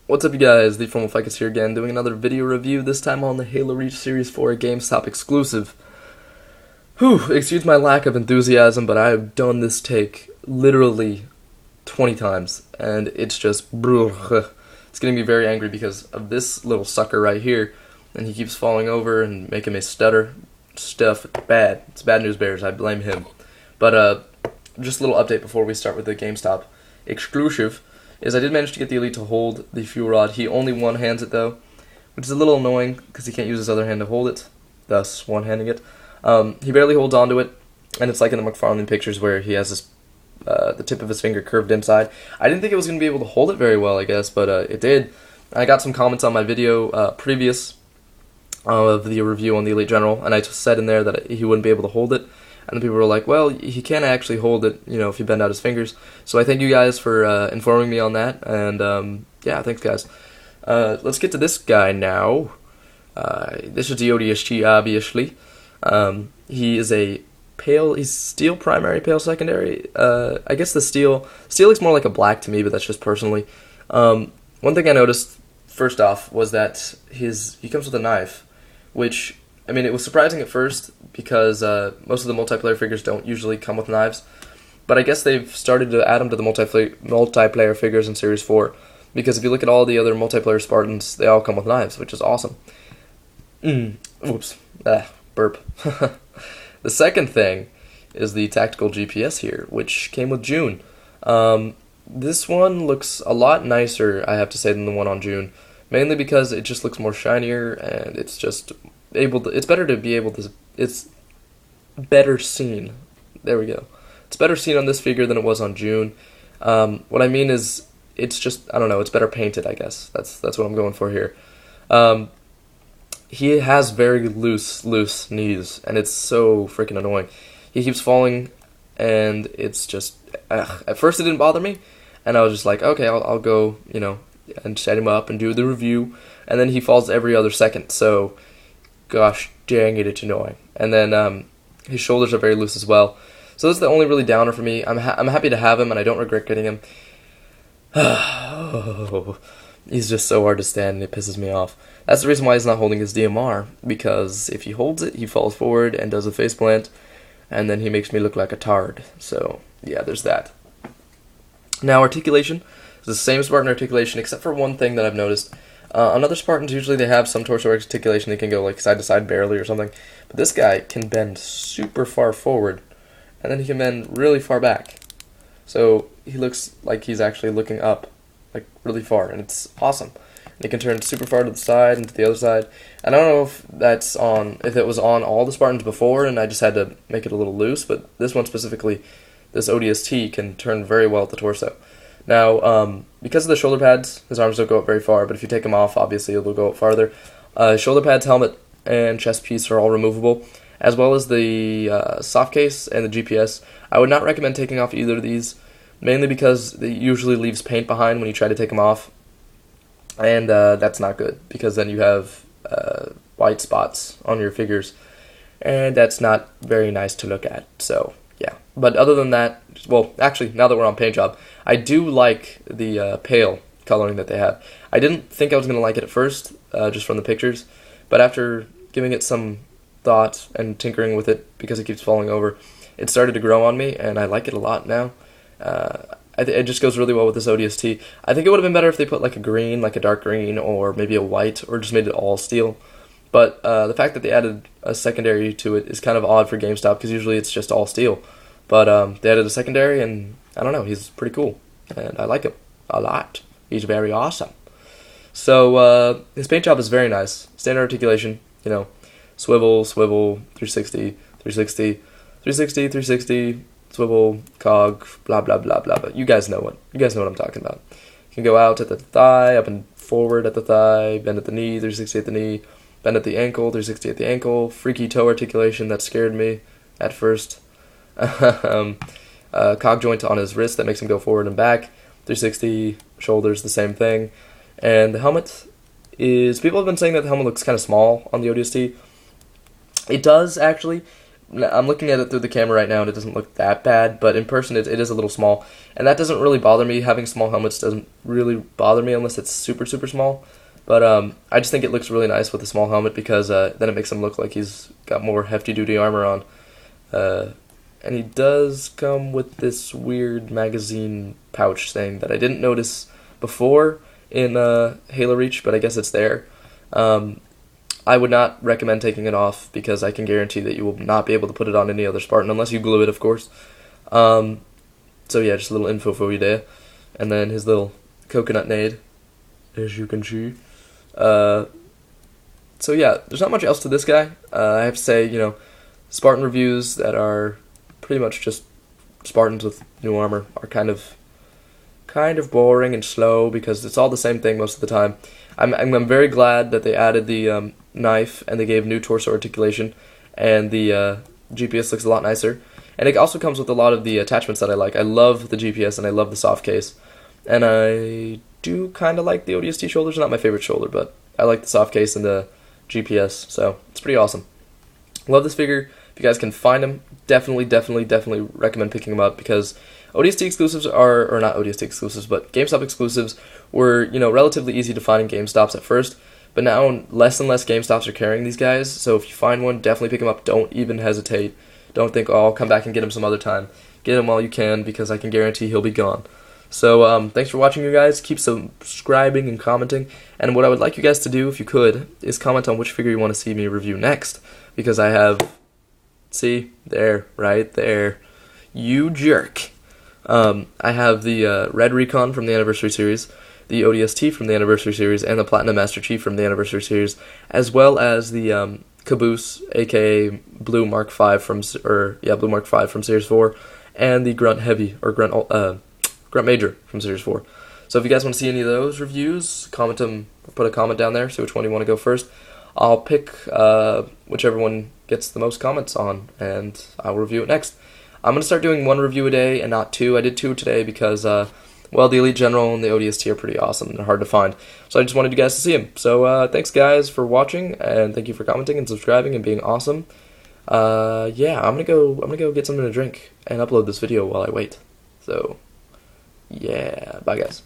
What's up, you guys? Theformalficus here again, doing another video review, this time on the Halo Reach Series 4 Gamestop exclusive. Whew, excuse my lack of enthusiasm, but I have done this take literally 20 times, and it's just, it's getting me very angry because of this little sucker right here, and he keeps falling over and making me stutter. Stuff, bad. It's bad news bears, I blame him. But, just a little update before we start with the GameStop exclusive. Is I did manage to get the Elite to hold the fuel rod. He only one-hands it though, which is a little annoying because he can't use his other hand to hold it, thus one-handing it. He barely holds onto it, and it's like in the McFarlane pictures where he has this, the tip of his finger curved inside. I didn't think it was going to be able to hold it very well, I guess, but it did. I got some comments on my video previous of the review on the Elite General, and I just said in there that he wouldn't be able to hold it. And then people were like, well, he can't actually hold it, you know, if you bend out his fingers. So I thank you guys for informing me on that. And, yeah, thanks, guys. Let's get to this guy now. This is the Odst, obviously. He is he's steel primary, pale secondary. I guess the steel looks more like a black to me, but that's just personally. One thing I noticed, first off, was that he comes with a knife, which, I mean, it was surprising at first because most of the multiplayer figures don't usually come with knives. But I guess they've started to add them to the multiplayer figures in Series 4. Because if you look at all the other multiplayer Spartans, they all come with knives, which is awesome. Oops. Burp. The second thing is the tactical GPS here, which came with June. This one looks a lot nicer, I have to say, than the one on June. Mainly because it just looks more shinier, and it's just it's better seen. There we go. It's better seen on this figure than it was on June. What I mean is, it's just, I don't know, it's better painted, I guess. That's what I'm going for here. He has very loose knees, and it's so freaking annoying. He keeps falling, and it's just, at first it didn't bother me, and I was just like, okay, I'll go, you know, and set him up and do the review, and then he falls every other second, so gosh dang it, it's annoying. And then his shoulders are very loose as well. So this is the only really downer for me. I'm happy to have him, and I don't regret getting him. He's just so hard to stand, and it pisses me off. That's the reason why he's not holding his DMR, because if he holds it, he falls forward and does a faceplant, and then he makes me look like a tard. So yeah, there's that. Now, articulation is the same Spartan articulation, except for one thing that I've noticed. On other Spartans, usually they have some torso articulation. They can go like side to side barely or something. But this guy can bend super far forward, and then he can bend really far back. So he looks like he's actually looking up, like really far, and it's awesome. And he can turn super far to the side and to the other side. And I don't know if it was on all the Spartans before, and I just had to make it a little loose. But this one specifically, this Odst, can turn very well at the torso. Now, because of the shoulder pads, his arms don't go up very far, but if you take them off, obviously it'll go up farther. Shoulder pads, helmet, and chest piece are all removable, as well as the soft case and the GPS. I would not recommend taking off either of these, mainly because it usually leaves paint behind when you try to take them off, and that's not good, because then you have white spots on your figures, and that's not very nice to look at, so yeah. But other than that, well, actually, now that we're on paint job, I do like the pale coloring that they have. I didn't think I was going to like it at first, just from the pictures, but after giving it some thought and tinkering with it, because it keeps falling over, it started to grow on me, and I like it a lot now. It just goes really well with this Odst. I think it would have been better if they put like a green, like a dark green, or maybe a white, or just made it all steel. But the fact that they added a secondary to it is kind of odd for GameStop, because usually it's just all steel. But they added a secondary, and I don't know, he's pretty cool, and I like him a lot. He's very awesome. So his paint job is very nice. Standard articulation, you know, swivel, 360, 360, 360, 360, swivel, cog, blah blah blah blah. But you guys know what I'm talking about. You can go out at the thigh, up and forward at the thigh, bend at the knee, 360 at the knee, bend at the ankle, 360 at the ankle. Freaky toe articulation that scared me at first. Cog joint on his wrist that makes him go forward and back. 360 shoulders, the same thing. And the helmet is, people have been saying that the helmet looks kind of small on the Odst. It does actually, I'm looking at it through the camera right now, and it doesn't look that bad, but in person it is a little small, and that doesn't really bother me. Having small helmets doesn't really bother me unless it's super, super small, but I just think it looks really nice with a small helmet because then it makes him look like he's got more hefty-duty armor on. And he does come with this weird magazine pouch thing that I didn't notice before in Halo Reach, but I guess it's there. I would not recommend taking it off because I can guarantee that you will not be able to put it on any other Spartan unless you glue it, of course. So yeah, just a little info for you there. And then his little coconut nade, as you can see. So yeah, there's not much else to this guy. I have to say, you know, Spartan reviews that are pretty much just Spartans with new armor are kind of boring and slow because it's all the same thing most of the time. I'm very glad that they added the knife and they gave new torso articulation, and the GPS looks a lot nicer. And it also comes with a lot of the attachments that I like. I love the GPS and I love the soft case, and I do kind of like the ODST shoulders. Not my favorite shoulder, but I like the soft case and the GPS, so it's pretty awesome. Love this figure. If you guys can find him, definitely recommend picking him up because ODST exclusives or not ODST exclusives, but GameStop exclusives were, you know, relatively easy to find in GameStops at first, but now less and less GameStops are carrying these guys, so if you find one, definitely pick him up. Don't even hesitate. Don't think, oh, I'll come back and get him some other time. Get him while you can because I can guarantee he'll be gone. So thanks for watching, you guys. Keep subscribing and commenting, and what I would like you guys to do, if you could, is comment on which figure you want to see me review next, because I have... See? There. Right there. You jerk. I have the Red Recon from the Anniversary Series, the ODST from the Anniversary Series, and the Platinum Master Chief from the Anniversary Series, as well as the Caboose, aka Blue Mark V from Blue Mark V from Series 4, and the Grunt Heavy or Grunt Major from Series 4. So if you guys want to see any of those reviews, comment them. Put a comment down there. See which one you want to go first. I'll pick whichever one gets the most comments on, and I'll review it next. I'm going to start doing one review a day and not two. I did two today because, well, the Elite General and the ODST are pretty awesome. They're hard to find. So I just wanted you guys to see them. So thanks, guys, for watching, and thank you for commenting and subscribing and being awesome. Yeah, I'm gonna go get something to drink and upload this video while I wait. So, yeah, bye, guys.